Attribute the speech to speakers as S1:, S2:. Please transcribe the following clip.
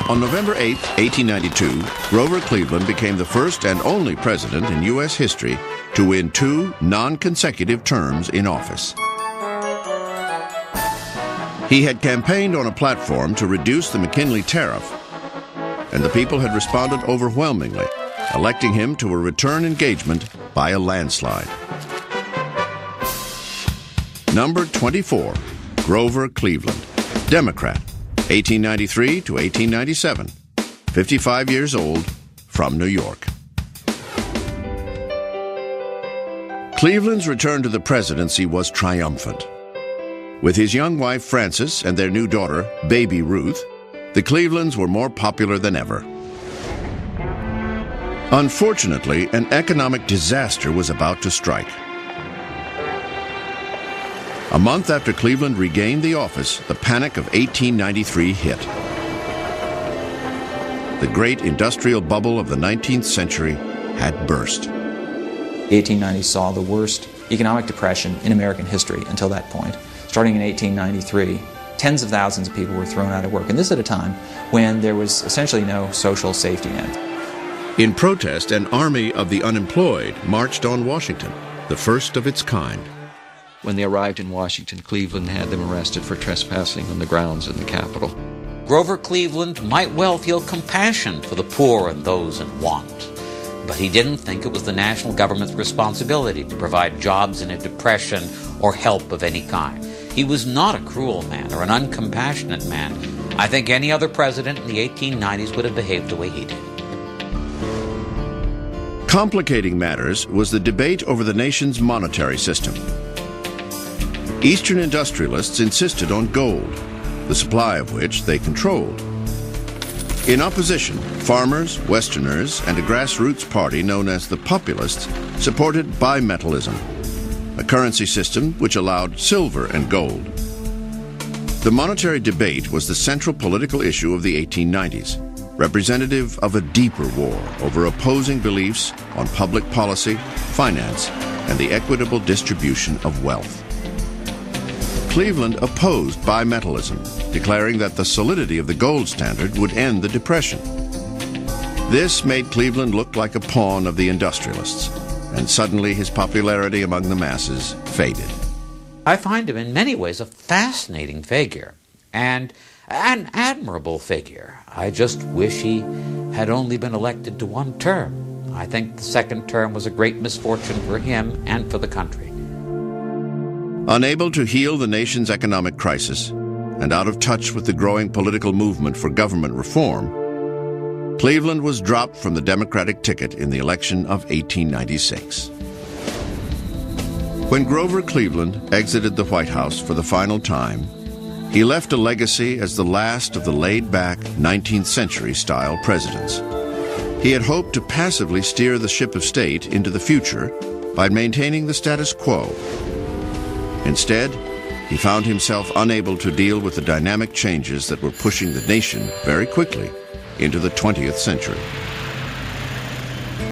S1: On November 8, 1892, Grover Cleveland became the first and only president in U.S. history to win 2 non-consecutive terms in office. He had campaigned on a platform to reduce the McKinley tariff, and the people had responded overwhelmingly, electing him to a return engagement by a landslide. Number 24, Grover Cleveland, Democrat, 1893 to 1897, 55 years old, from New York. Cleveland's return to the presidency was triumphant. With his young wife Frances and their new daughter, baby Ruth, the Clevelands were more popular than ever. Unfortunately, an economic disaster was about to strike. A month after Cleveland regained the office, the panic of 1893 hit. The great industrial bubble of the 19th century had burst.
S2: The 1890s saw the worst economic depression in American history until that point. Starting in 1893, tens of thousands of people were thrown out of work, and this at a time when there was essentially no social safety net.
S1: In protest, an army of the unemployed marched on Washington, the first of its kind.
S3: When they arrived in Washington, Cleveland had them arrested for trespassing on the grounds in the Capitol.
S4: Grover Cleveland might well feel compassion for the poor and those in want, but he didn't think it was the national government's responsibility to provide jobs in a depression or help of any kind. He was not a cruel man or an uncompassionate man. I think any other president in the 1890s would have behaved the way he did.
S1: Complicating matters was the debate over the nation's monetary system. Eastern industrialists insisted on gold, the supply of which they controlled. In opposition, farmers, Westerners, and a grassroots party known as the Populists supported bimetallism, a currency system which allowed silver and gold. The monetary debate was the central political issue of the 1890s, representative of a deeper war over opposing beliefs on public policy, finance, and the equitable distribution of wealth. Cleveland opposed bimetallism, declaring that the solidity of the gold standard would end the Depression. This made Cleveland look like a pawn of the industrialists, and suddenly his popularity among the masses faded.
S4: I find him in many ways a fascinating figure and an admirable figure. I just wish he had only been elected to 1 term. I think the 2nd term was a great misfortune for him and for the country.
S1: Unable to heal the nation's economic crisis, and out of touch with the growing political movement for government reform, Cleveland was dropped from the Democratic ticket in the election of 1896. When Grover Cleveland exited the White House for the final time, he left a legacy as the last of the laid-back 19th century-style presidents. He had hoped to passively steer the ship of state into the future by maintaining the status quo. Instead, he found himself unable to deal with the dynamic changes that were pushing the nation very quickly into the 20th century.